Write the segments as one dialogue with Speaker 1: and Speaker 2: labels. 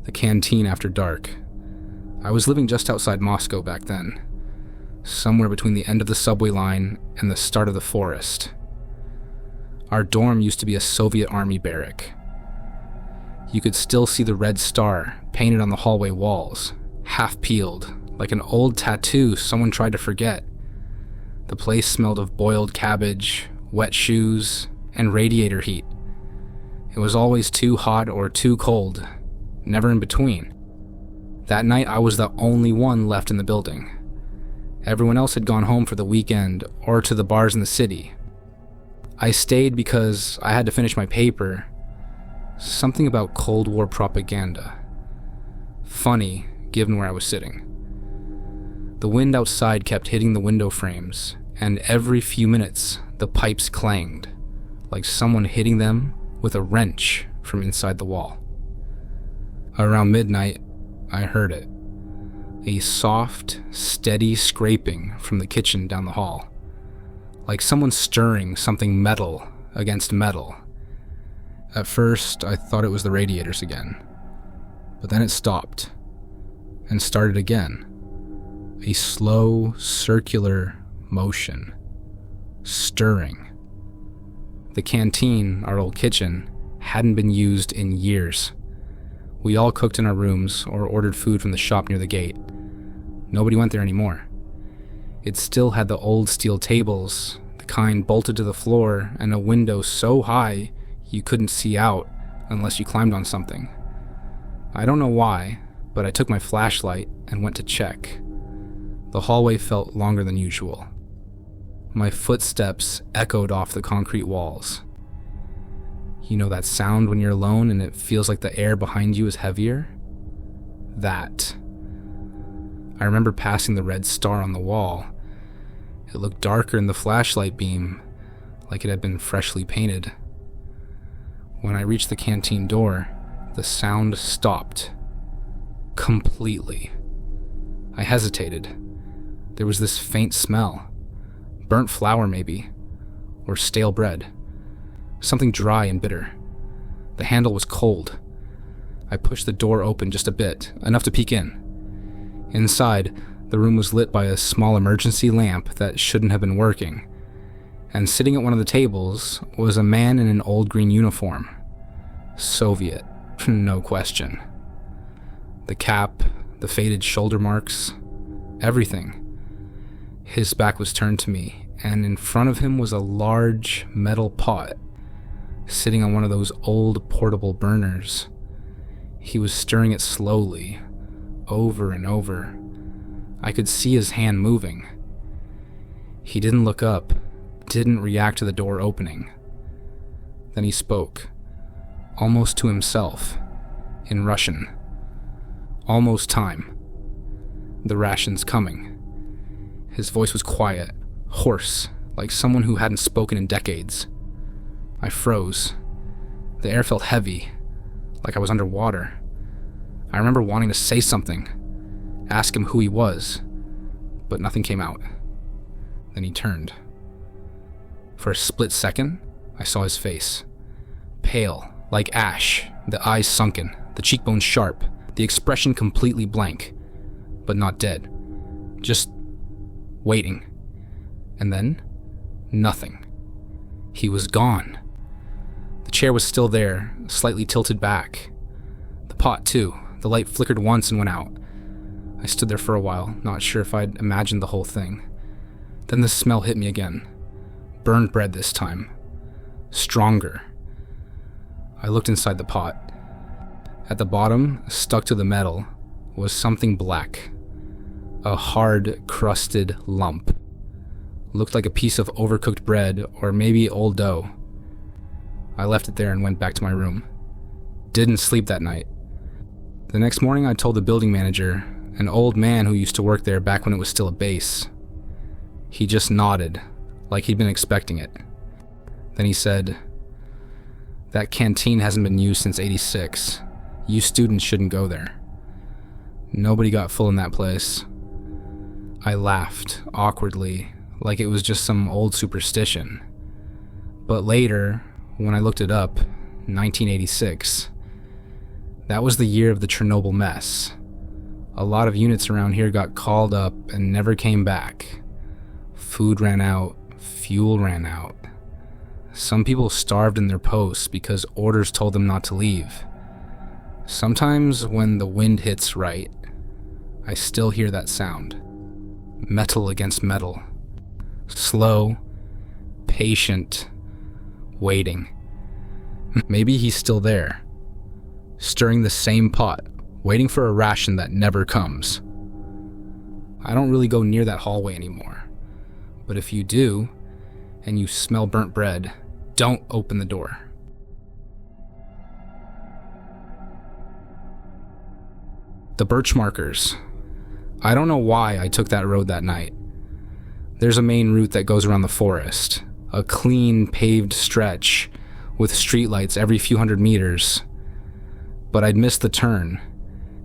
Speaker 1: The canteen after dark. I was living just outside Moscow back then, somewhere between the end of the subway line and the start of the forest. Our dorm used to be a Soviet army barrack. You could still see the red star painted on the hallway walls, half peeled, like an old tattoo someone tried to forget. The place smelled of boiled cabbage, wet shoes, and radiator heat. It was always too hot or too cold, never in between. That night I was the only one left in the building. Everyone else had gone home for the weekend or to the bars in the city. I stayed because I had to finish my paper. Something about Cold War propaganda. Funny, given where I was sitting. The wind outside kept hitting the window frames, and every few minutes the pipes clanged, like someone hitting them with a wrench from inside the wall. Around midnight, I heard it. A soft, steady scraping from the kitchen down the hall, like someone stirring something metal against metal. At first, I thought it was the radiators again, but then it stopped and started again. A slow, circular motion, stirring. The canteen, our old kitchen, hadn't been used in years. We all cooked in our rooms or ordered food from the shop near the gate. Nobody went there anymore. It still had the old steel tables, the kind bolted to the floor, and a window so high you couldn't see out unless you climbed on something. I don't know why, but I took my flashlight and went to check. The hallway felt longer than usual. My footsteps echoed off the concrete walls. You know that sound when you're alone and it feels like the air behind you is heavier? That. I remember passing the red star on the wall. It looked darker in the flashlight beam, like it had been freshly painted. When I reached the canteen door, the sound stopped. Completely. I hesitated. There was this faint smell. Burnt flour, maybe. Or stale bread. Something dry and bitter. The handle was cold. I pushed the door open just a bit, enough to peek in. Inside, the room was lit by a small emergency lamp that shouldn't have been working. And sitting at one of the tables was a man in an old green uniform. Soviet, no question. The cap, the faded shoulder marks, everything. His back was turned to me, and in front of him was a large metal pot, sitting on one of those old portable burners. He was stirring it slowly, over and over. I could see his hand moving. He didn't look up, didn't react to the door opening. Then he spoke, almost to himself, in Russian. Almost time. The ration's coming. His voice was quiet, hoarse, like someone who hadn't spoken in decades. I froze. The air felt heavy, like I was underwater. I remember wanting to say something, ask him who he was, but nothing came out. Then he turned. For a split second, I saw his face. Pale, like ash, the eyes sunken, the cheekbones sharp, the expression completely blank, but not dead. Just waiting. And then, nothing. He was gone. The chair was still there, slightly tilted back. The pot, too. The light flickered once and went out. I stood there for a while, not sure if I'd imagined the whole thing. Then the smell hit me again. Burned bread this time. Stronger. I looked inside the pot. At the bottom, stuck to the metal, was something black. A hard, crusted lump. Looked like a piece of overcooked bread, or maybe old dough. I left it there and went back to my room. Didn't sleep that night. The next morning I told the building manager, an old man who used to work there back when it was still a base. He just nodded, like he'd been expecting it. Then he said, "That canteen hasn't been used since '86. You students shouldn't go there." Nobody got full in that place. I laughed, awkwardly, like it was just some old superstition. But later, when I looked it up, 1986, That was the year of the Chernobyl mess. A lot of units around here got called up and never came back. Food ran out, fuel ran out. Some people starved in their posts because orders told them not to leave. Sometimes when the wind hits right, I still hear that sound. Metal against metal. Slow, patient, waiting. Maybe he's still there, stirring the same pot, waiting for a ration that never comes. I don't really go near that hallway anymore, but if you do, and you smell burnt bread, don't open the door. The birch markers. I don't know why I took that road that night. There's a main route that goes around the forest, a clean paved stretch with streetlights every few hundred meters. But I'd missed the turn,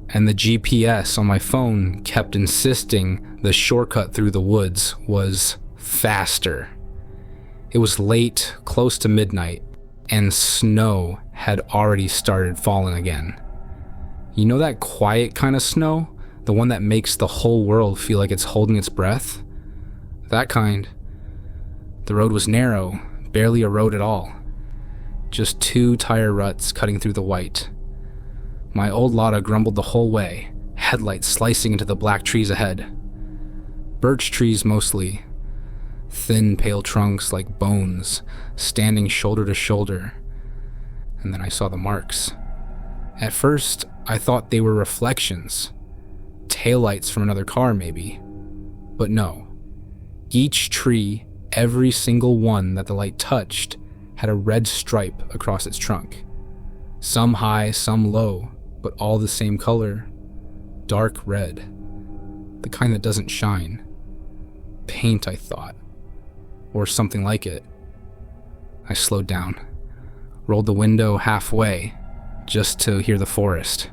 Speaker 1: and the GPS on my phone kept insisting the shortcut through the woods was faster. It was late, close to midnight, and snow had already started falling again. You know that quiet kind of snow? The one that makes the whole world feel like it's holding its breath? That kind. The road was narrow, barely a road at all. Just 2 tire ruts cutting through the white. My old Lada grumbled the whole way, headlights slicing into the black trees ahead. Birch trees mostly. Thin, pale trunks like bones, standing shoulder to shoulder. And then I saw the marks. At first, I thought they were reflections. Taillights from another car, maybe. But no. Each tree, every single one that the light touched, had a red stripe across its trunk. Some high, some low, but all the same color. Dark red. The kind that doesn't shine. Paint, I thought. Or something like it. I slowed down. Rolled the window halfway, just to hear the forest.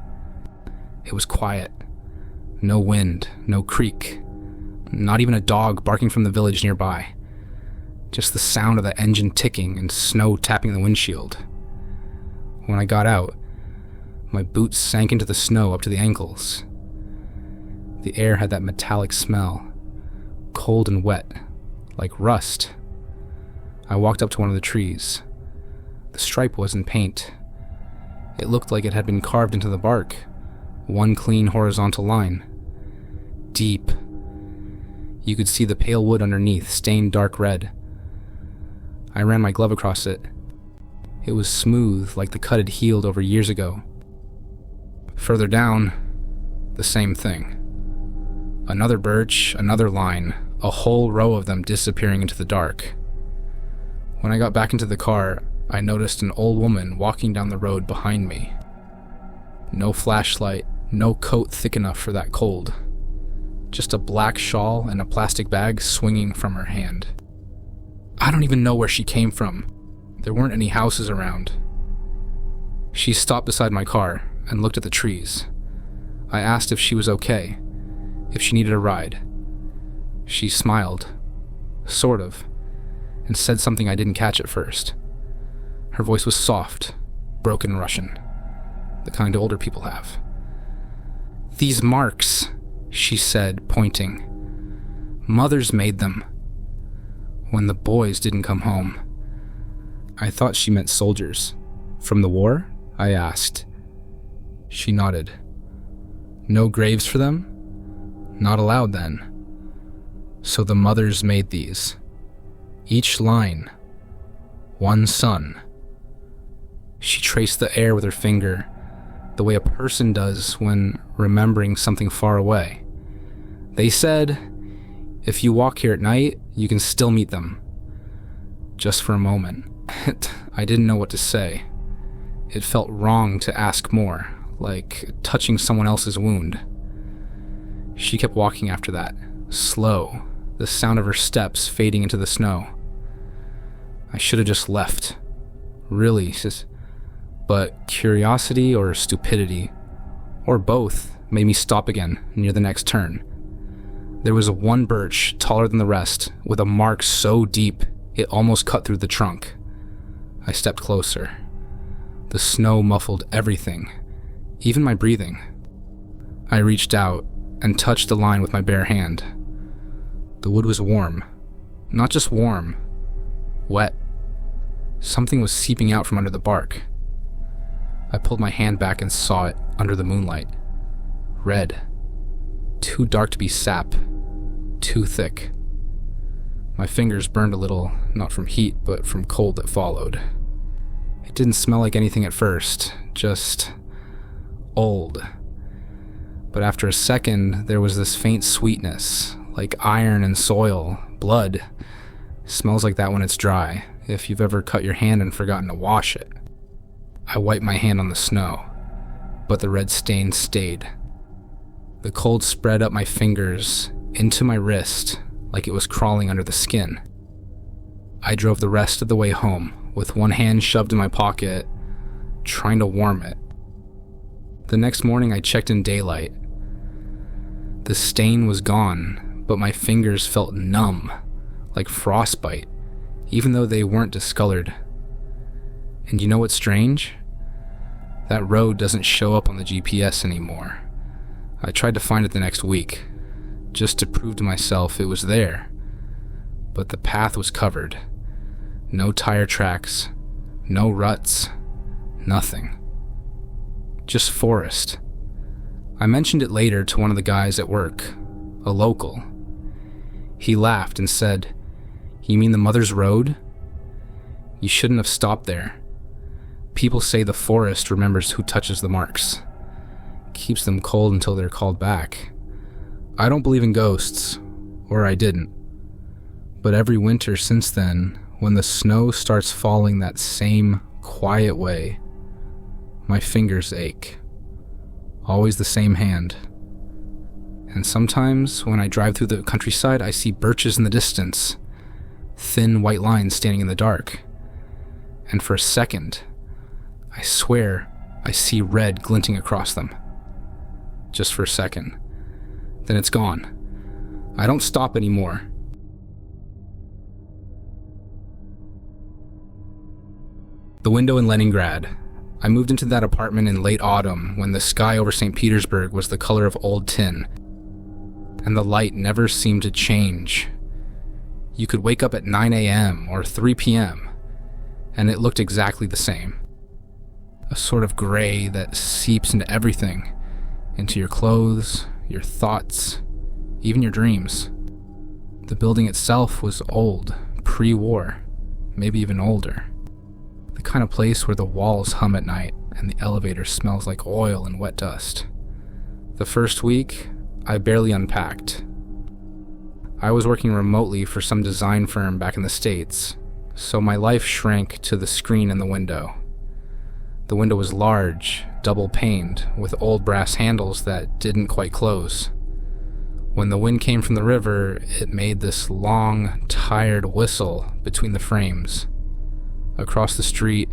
Speaker 1: It was quiet. No wind, no creak. Not even a dog barking from the village nearby. Just the sound of the engine ticking and snow tapping the windshield. When I got out, my boots sank into the snow up to the ankles. The air had that metallic smell, cold and wet, like rust. I walked up to one of the trees. The stripe wasn't paint. It looked like it had been carved into the bark, one clean horizontal line. Deep. You could see the pale wood underneath, stained dark red. I ran my glove across it. It was smooth, like the cut had healed over years ago. Further down, the same thing. Another birch, another line, a whole row of them disappearing into the dark. When I got back into the car, I noticed an old woman walking down the road behind me. No flashlight, no coat thick enough for that cold. Just a black shawl and a plastic bag swinging from her hand. I don't even know where she came from. There weren't any houses around. She stopped beside my car and looked at the trees. I asked if she was okay, if she needed a ride. She smiled, sort of, and said something I didn't catch at first. Her voice was soft, broken Russian, the kind older people have. "These marks," she said, pointing. "Mothers made them. When the boys didn't come home." I thought she meant soldiers. "From the war?" I asked. She nodded. "No graves for them? Not allowed then. So the mothers made these. Each line, one son." She traced the air with her finger, the way a person does when remembering something far away. "They said, if you walk here at night, you can still meet them." Just for a moment, I didn't know what to say. It felt wrong to ask more, like touching someone else's wound. She kept walking after that, slow, the sound of her steps fading into the snow. I should have just left. Really, but curiosity or stupidity, or both, made me stop again near the next turn. There was one birch taller than the rest, with a mark so deep it almost cut through the trunk. I stepped closer. The snow muffled everything, even my breathing. I reached out and touched the line with my bare hand. The wood was warm. Not just warm, wet. Something was seeping out from under the bark. I pulled my hand back and saw it under the moonlight. Red. Too dark to be sap. Too thick. My fingers burned a little, not from heat, but from cold that followed. It didn't smell like anything at first, just old. But after a second, there was this faint sweetness, like iron and soil, blood. Smells like that when it's dry, if you've ever cut your hand and forgotten to wash it. I wiped my hand on the snow, but the red stain stayed. The cold spread up my fingers, into my wrist, like it was crawling under the skin. I drove the rest of the way home, with one hand shoved in my pocket, trying to warm it. The next morning I checked in daylight. The stain was gone, but my fingers felt numb, like frostbite, even though they weren't discolored. And you know what's strange? That road doesn't show up on the GPS anymore. I tried to find it the next week, just to prove to myself it was there. But the path was covered. No tire tracks, no ruts, nothing. Just forest. I mentioned it later to one of the guys at work, a local. He laughed and said, "You mean the Mother's Road? You shouldn't have stopped there. People say the forest remembers who touches the marks. Keeps them cold until they're called back. I don't believe in ghosts, or I didn't. But every winter since then, when the snow starts falling that same quiet way, my fingers ache. Always the same hand. And sometimes when I drive through the countryside, I see birches in the distance, thin white lines standing in the dark. And for a second, I swear I see red glinting across them. Just for a second. Then it's gone. I don't stop anymore. The window in Leningrad. I moved into that apartment in late autumn when the sky over St. Petersburg was the color of old tin, and the light never seemed to change. You could wake up at 9 a.m. or 3 p.m., and it looked exactly the same. A sort of gray that seeps into everything, into your clothes, your thoughts, even your dreams. The building itself was old, pre-war, maybe even older. The kind of place where the walls hum at night and the elevator smells like oil and wet dust. The first week, I barely unpacked. I was working remotely for some design firm back in the States, so my life shrank to the screen in the window. The window was large, double-paned, with old brass handles that didn't quite close. When the wind came from the river, it made this long, tired whistle between the frames. Across the street,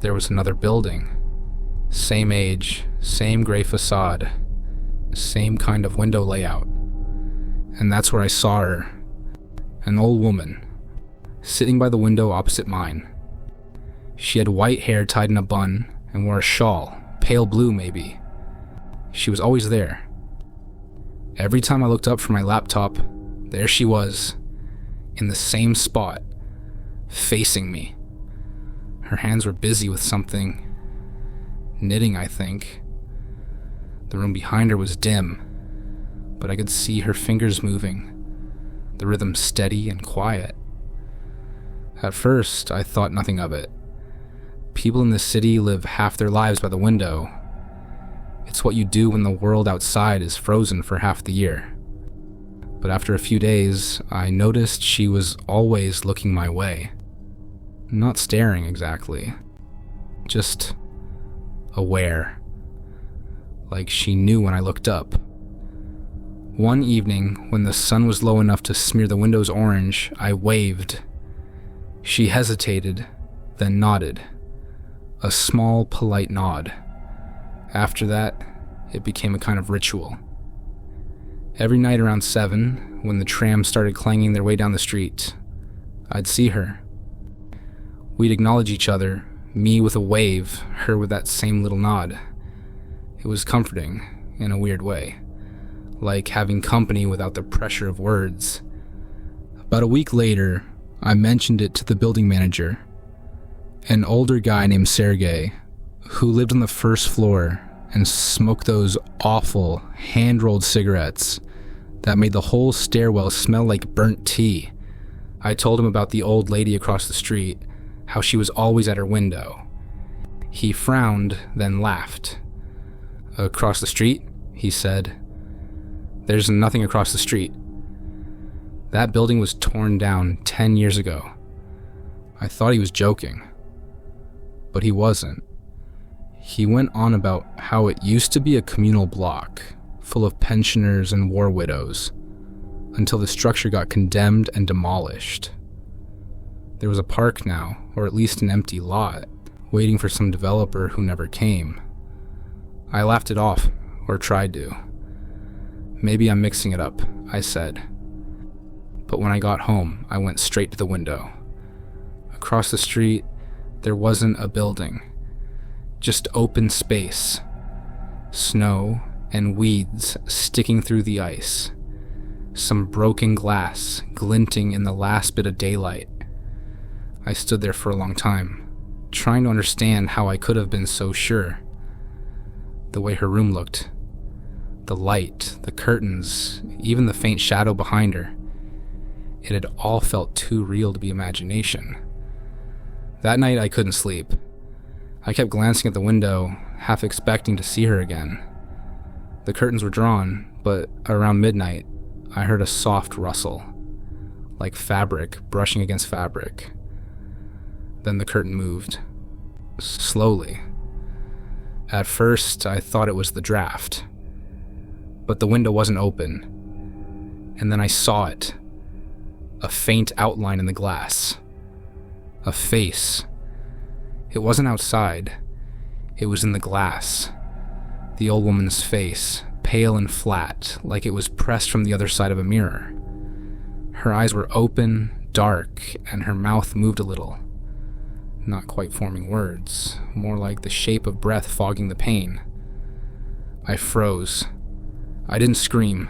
Speaker 1: there was another building. Same age, same gray facade, same kind of window layout. And that's where I saw her. An old woman, sitting by the window opposite mine. She had white hair tied in a bun and wore a shawl, pale blue maybe. She was always there. Every time I looked up from my laptop, there she was, in the same spot, facing me. Her hands were busy with something. Knitting, I think. The room behind her was dim, but I could see her fingers moving, the rhythm steady and quiet. At first, I thought nothing of it. People in this city live half their lives by the window. It's what you do when the world outside is frozen for half the year. But after a few days, I noticed she was always looking my way. Not staring exactly, just aware. Like she knew when I looked up. One evening, when the sun was low enough to smear the windows orange, I waved. She hesitated, then nodded. A small, polite nod. After that, it became a kind of ritual. Every night around 7, when the trams started clanging their way down the street, I'd see her. We'd acknowledge each other, me with a wave, her with that same little nod. It was comforting, in a weird way, like having company without the pressure of words. About a week later, I mentioned it to the building manager, an older guy named Sergey, who lived on the first floor and smoked those awful hand-rolled cigarettes that made the whole stairwell smell like burnt tea. I told him about the old lady across the street, how she was always at her window. He frowned, then laughed. "Across the street?" he said. "There's nothing across the street. That building was torn down 10 years ago." I thought he was joking, but he wasn't. He went on about how it used to be a communal block, full of pensioners and war widows, until the structure got condemned and demolished. There was a park now, or at least an empty lot, waiting for some developer who never came. I laughed it off, or tried to. "Maybe I'm mixing it up," I said. But when I got home, I went straight to the window. Across the street, there wasn't a building, just open space, snow and weeds sticking through the ice, some broken glass glinting in the last bit of daylight. I stood there for a long time, trying to understand how I could have been so sure. The way her room looked, the light, the curtains, even the faint shadow behind her. It had all felt too real to be imagination. That night I couldn't sleep. I kept glancing at the window, half expecting to see her again. The curtains were drawn, but around midnight, I heard a soft rustle, like fabric brushing against fabric. Then the curtain moved, slowly. At first, I thought it was the draft, but the window wasn't open, and then I saw it, a faint outline in the glass, a face. It wasn't outside, it was in the glass, the old woman's face, pale and flat, like it was pressed from the other side of a mirror. Her eyes were open, dark, and her mouth moved a little. Not quite forming words, more like the shape of breath fogging the pain. I froze. I didn't scream,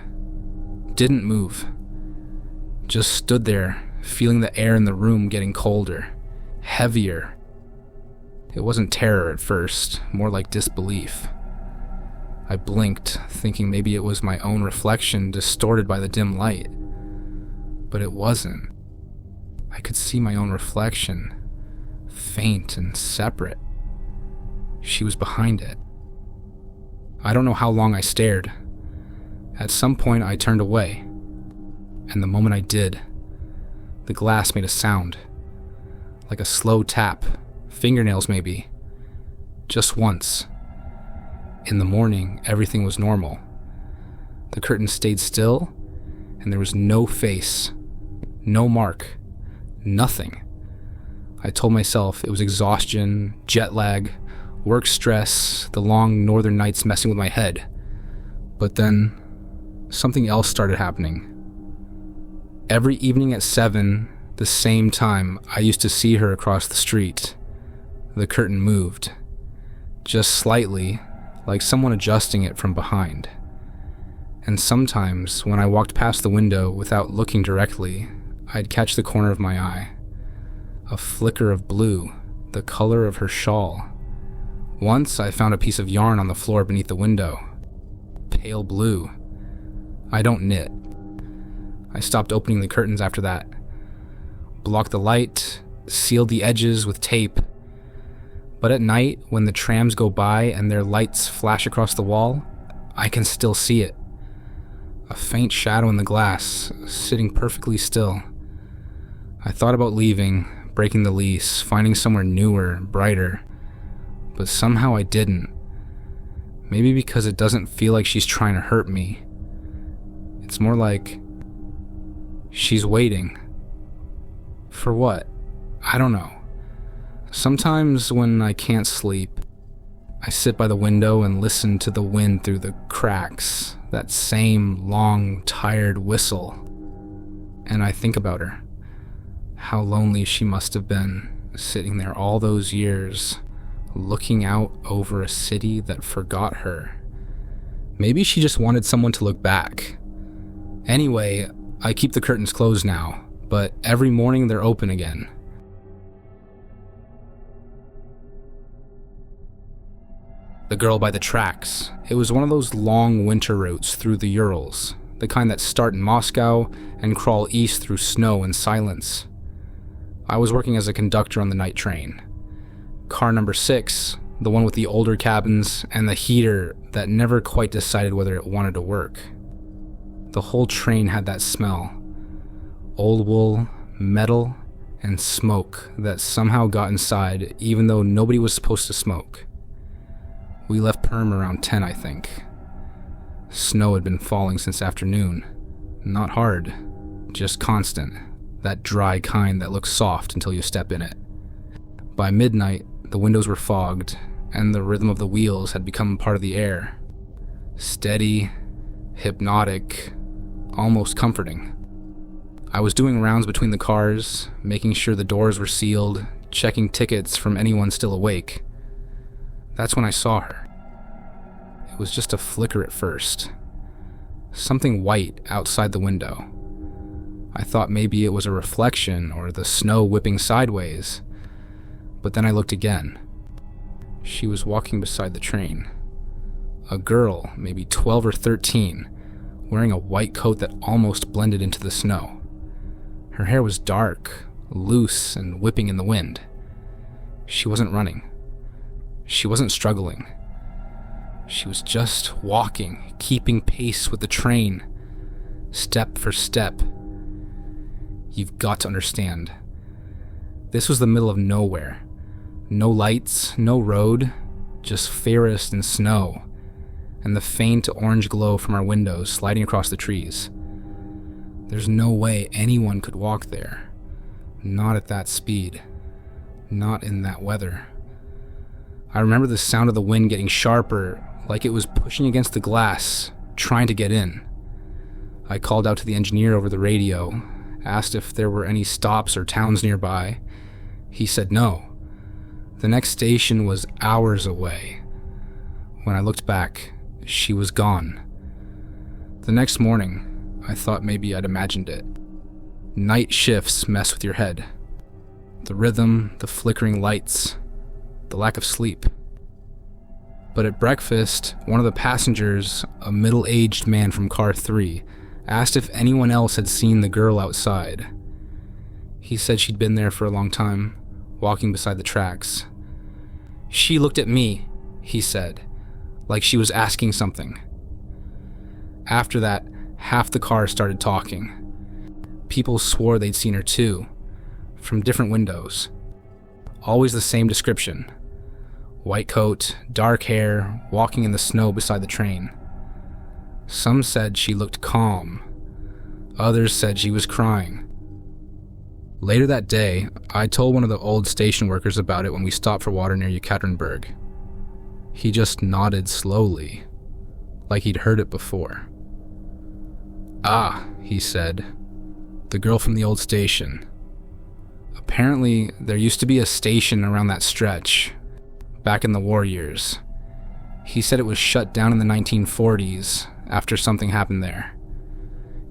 Speaker 1: didn't move. Just stood there, feeling the air in the room getting colder, heavier. It wasn't terror at first, more like disbelief. I blinked, thinking maybe it was my own reflection distorted by the dim light. But it wasn't. I could see my own reflection, faint and separate. She was behind it. I don't know how long I stared. At some point I turned away, and the moment I did, the glass made a sound, like a slow tap, fingernails maybe, just once. In the morning, everything was normal. The curtain stayed still, and there was no face, no mark, nothing. I told myself it was exhaustion, jet lag, work stress, the long northern nights messing with my head. But then, something else started happening. Every evening at 7, the same time, I used to see her across the street. The curtain moved, just slightly, like someone adjusting it from behind. And sometimes, when I walked past the window without looking directly, I'd catch the corner of my eye. A flicker of blue, the color of her shawl. Once I found a piece of yarn on the floor beneath the window. Pale blue. I don't knit. I stopped opening the curtains after that. Blocked the light, sealed the edges with tape. But at night, when the trams go by and their lights flash across the wall, I can still see it. A faint shadow in the glass, sitting perfectly still. I thought about leaving, breaking the lease, finding somewhere newer, brighter. But somehow I didn't. Maybe because it doesn't feel like she's trying to hurt me. It's more like she's waiting. For what? I don't know. Sometimes when I can't sleep, I sit by the window and listen to the wind through the cracks, that same long, tired whistle. And I think about her. How lonely she must have been, sitting there all those years, looking out over a city that forgot her. Maybe she just wanted someone to look back. Anyway, I keep the curtains closed now, but every morning they're open again. The girl by the tracks. It was one of those long winter routes through the Urals, the kind that start in Moscow and crawl east through snow and silence. I was working as a conductor on the night train. Car number 6, the one with the older cabins and the heater that never quite decided whether it wanted to work. The whole train had that smell. Old wool, metal, and smoke that somehow got inside even though nobody was supposed to smoke. We left Perm around 10, I think. Snow had been falling since afternoon. Not hard, just constant. That dry kind that looks soft until you step in it. By midnight, the windows were fogged, and the rhythm of the wheels had become part of the air. Steady, hypnotic, almost comforting. I was doing rounds between the cars, making sure the doors were sealed, checking tickets from anyone still awake. That's when I saw her. It was just a flicker at first. Something white outside the window. I thought maybe it was a reflection or the snow whipping sideways. But then I looked again. She was walking beside the train. A girl, maybe 12 or 13, wearing a white coat that almost blended into the snow. Her hair was dark, loose, and whipping in the wind. She wasn't running. She wasn't struggling. She was just walking, keeping pace with the train, step for step. You've got to understand. This was the middle of nowhere. No lights, no road, just forest and snow, and the faint orange glow from our windows sliding across the trees. There's no way anyone could walk there. Not at that speed. Not in that weather. I remember the sound of the wind getting sharper, like it was pushing against the glass, trying to get in. I called out to the engineer over the radio, asked if there were any stops or towns nearby. He said no. The next station was hours away. When I looked back, she was gone. The next morning, I thought maybe I'd imagined it. Night shifts mess with your head. The rhythm, the flickering lights, the lack of sleep. But at breakfast, one of the passengers, a middle-aged man from car 3, asked if anyone else had seen the girl outside. He said she'd been there for a long time, walking beside the tracks. She looked at me, he said, like she was asking something. After that, half the car started talking. People swore they'd seen her too, from different windows. Always the same description. White coat, dark hair, walking in the snow beside the train. Some said she looked calm. Others said she was crying. Later that day, I told one of the old station workers about it when we stopped for water near Yekaterinburg. He just nodded slowly, like he'd heard it before. Ah, he said, the girl from the old station. Apparently, there used to be a station around that stretch, back in the war years. He said it was shut down in the 1940s after something happened there.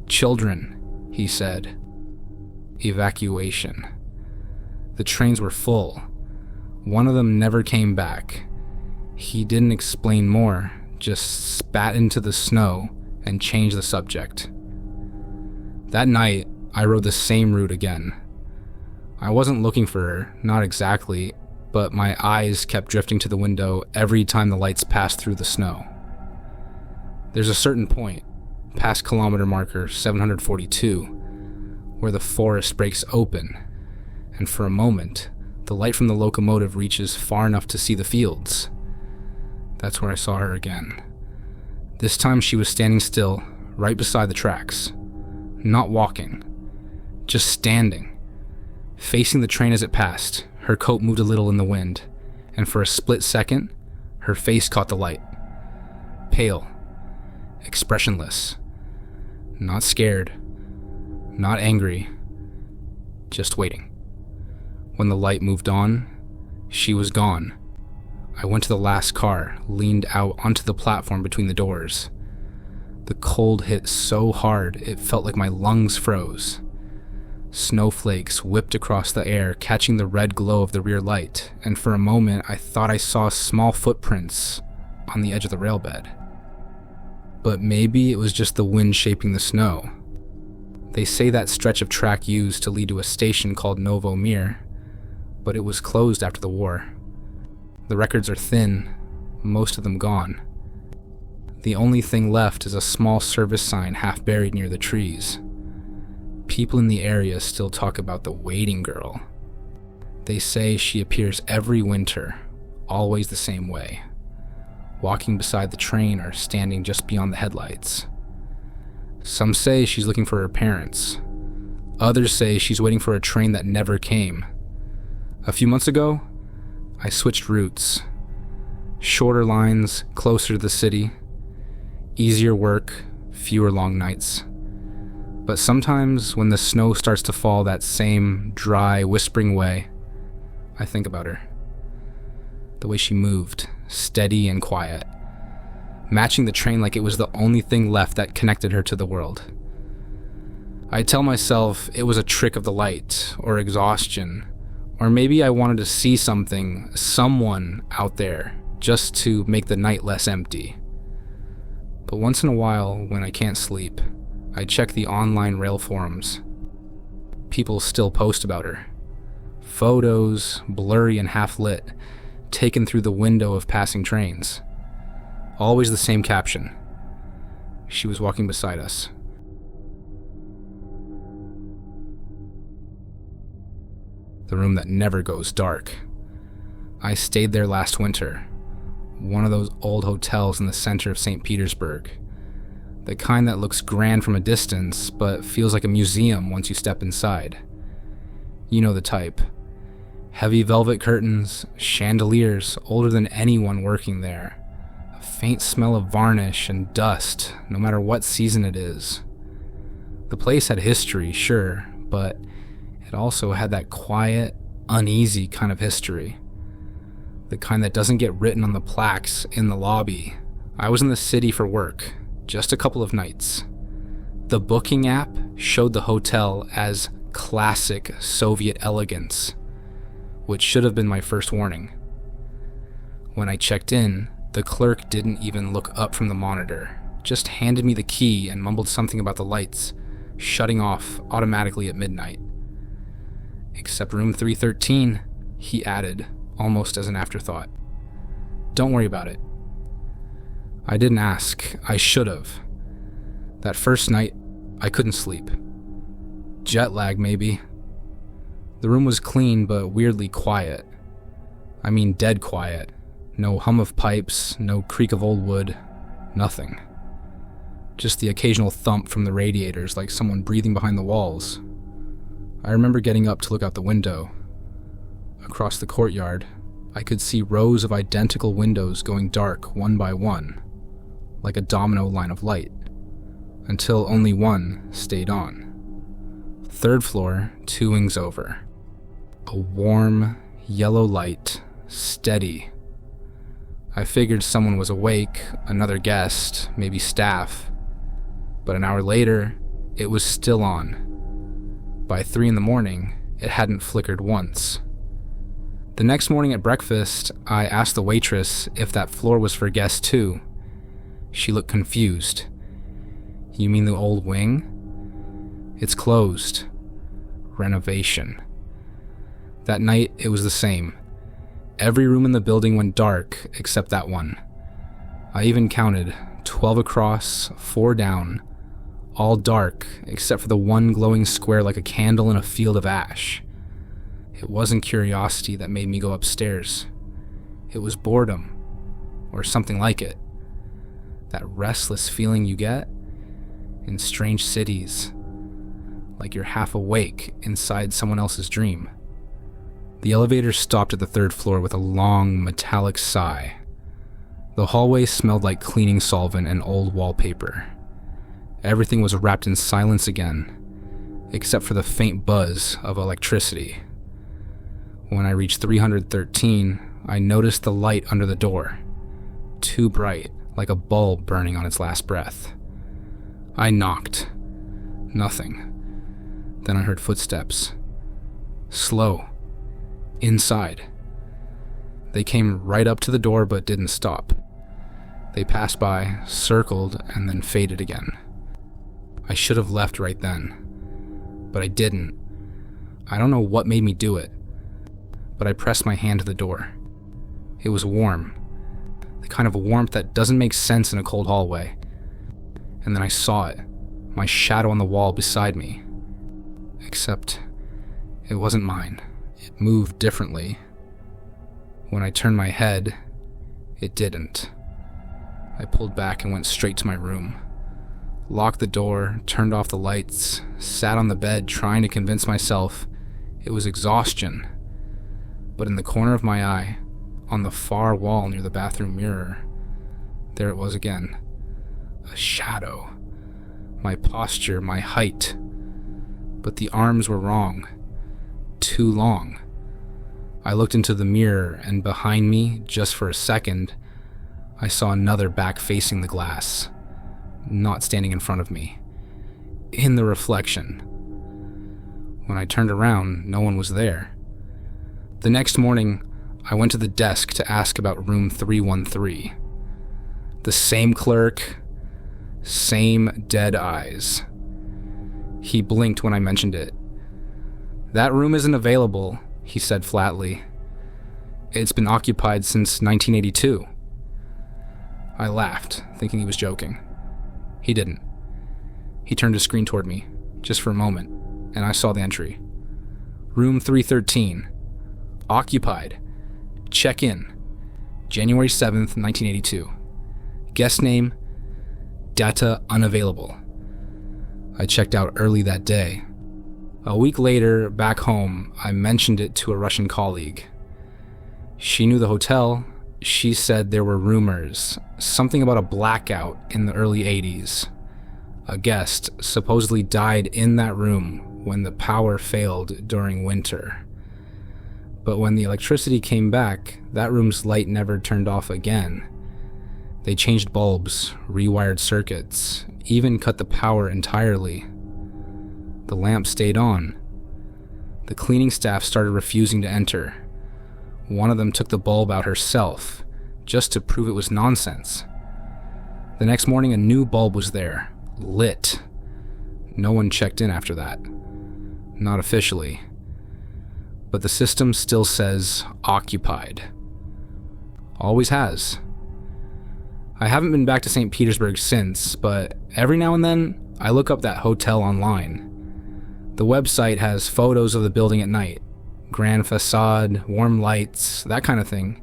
Speaker 1: Children, he said. Evacuation. The trains were full. One of them never came back. He didn't explain more, just spat into the snow and changed the subject. That night, I rode the same route again. I wasn't looking for her, not exactly, but my eyes kept drifting to the window every time the lights passed through the snow. There's a certain point, past kilometer marker 742, where the forest breaks open, and for a moment, the light from the locomotive reaches far enough to see the fields. That's where I saw her again. This time she was standing still, right beside the tracks. Not walking, just standing, facing the train as it passed. Her coat moved a little in the wind, and for a split second, her face caught the light. Pale, expressionless, not scared, not angry, just waiting. When the light moved on, she was gone. I went to the last car, leaned out onto the platform between the doors, The cold hit so hard it felt like my lungs froze. Snowflakes whipped across the air, catching the red glow of the rear light, and for a moment I thought I saw small footprints on the edge of the railbed. But maybe it was just the wind shaping the snow. They say that stretch of track used to lead to a station called Novo Mir, but it was closed after the war. The records are thin, most of them gone. The only thing left is a small service sign half buried near the trees. People in the area still talk about the waiting girl. They say she appears every winter, always the same way, walking beside the train or standing just beyond the headlights. Some say she's looking for her parents. Others say she's waiting for a train that never came. A few months ago, I switched routes. Shorter lines, closer to the city. Easier work, fewer long nights. But sometimes when the snow starts to fall that same dry, whispering way, I think about her. The way she moved, steady and quiet, matching the train like it was the only thing left that connected her to the world. I tell myself it was a trick of the light, or exhaustion, or maybe I wanted to see something, someone out there, just to make the night less empty. But once in a while, when I can't sleep, I check the online rail forums. People still post about her. Photos, blurry and half-lit, taken through the window of passing trains. Always the same caption. She was walking beside us. The room that never goes dark. I stayed there last winter. One of those old hotels in the center of St. Petersburg. The kind that looks grand from a distance, but feels like a museum once you step inside. You know the type. Heavy velvet curtains, chandeliers older than anyone working there. A faint smell of varnish and dust, no matter what season it is. The place had history, sure, but it also had that quiet, uneasy kind of history. The kind that doesn't get written on the plaques in the lobby. I was in the city for work, just a couple of nights. The booking app showed the hotel as classic Soviet elegance, which should have been my first warning. When I checked in, the clerk didn't even look up from the monitor, just handed me the key and mumbled something about the lights shutting off automatically at midnight. Except room 313, he added, almost as an afterthought. Don't worry about it. I didn't ask. I should have. That first night, I couldn't sleep. Jet lag, maybe. The room was clean, but weirdly quiet. I mean dead quiet. No hum of pipes, no creak of old wood, nothing. Just the occasional thump from the radiators like someone breathing behind the walls. I remember getting up to look out the window. Across the courtyard, I could see rows of identical windows going dark one by one, like a domino line of light, until only one stayed on. Third floor, 2 wings over. A warm, yellow light, steady. I figured someone was awake, another guest, maybe staff. But an hour later, it was still on. By 3 a.m, it hadn't flickered once. The next morning at breakfast, I asked the waitress if that floor was for guests too. She looked confused. You mean the old wing? It's closed. Renovation. That night, it was the same. Every room in the building went dark except that one. I even counted 12 across, 4 down, all dark except for the one glowing square like a candle in a field of ash. It wasn't curiosity that made me go upstairs. It was boredom, or something like it. That restless feeling you get in strange cities, like you're half awake inside someone else's dream. The elevator stopped at the 3rd floor with a long, metallic sigh. The hallway smelled like cleaning solvent and old wallpaper. Everything was wrapped in silence again, except for the faint buzz of electricity. When I reached 313, I noticed the light under the door. Too bright, like a bulb burning on its last breath. I knocked. Nothing. Then I heard footsteps. Slow. Inside. They came right up to the door but didn't stop. They passed by, circled, and then faded again. I should have left right then, but I didn't. I don't know what made me do it, but I pressed my hand to the door. It was warm, the kind of warmth that doesn't make sense in a cold hallway. And then I saw it, my shadow on the wall beside me. Except, it wasn't mine. It moved differently. When I turned my head, it didn't. I pulled back and went straight to my room. Locked the door, turned off the lights, sat on the bed trying to convince myself it was exhaustion. But in the corner of my eye, on the far wall near the bathroom mirror, there it was again. A shadow. My posture, my height. But the arms were wrong. Too long. I looked into the mirror, and behind me, just for a second, I saw another back facing the glass. Not standing in front of me. In the reflection. When I turned around, no one was there. The next morning, I went to the desk to ask about room 313. The same clerk, same dead eyes. He blinked when I mentioned it. "That room isn't available," he said flatly. "It's been occupied since 1982. I laughed, thinking he was joking. He didn't. He turned his screen toward me, just for a moment, and I saw the entry. Room 313. Occupied. Check in. January 7th, 1982. Guest name, data unavailable. I checked out early that day. A week later, back home, I mentioned it to a Russian colleague. She knew the hotel. She said there were rumors, something about a blackout in the early 80s. A guest supposedly died in that room when the power failed during winter. But when the electricity came back, that room's light never turned off again. They changed bulbs, rewired circuits, even cut the power entirely. The lamp stayed on. The cleaning staff started refusing to enter. One of them took the bulb out herself, just to prove it was nonsense. The next morning, a new bulb was there, lit. No one checked in after that. Not officially. But the system still says occupied. Always has. I haven't been back to St. Petersburg since, but every now and then, I look up that hotel online. The website has photos of the building at night. Grand facade, warm lights, that kind of thing.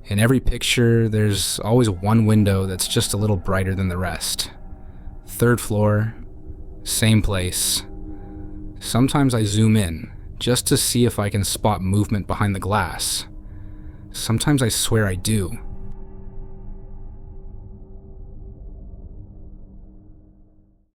Speaker 1: In every picture, there's always one window that's just a little brighter than the rest. 3rd floor, same place. Sometimes I zoom in, just to see if I can spot movement behind the glass. Sometimes I swear I do.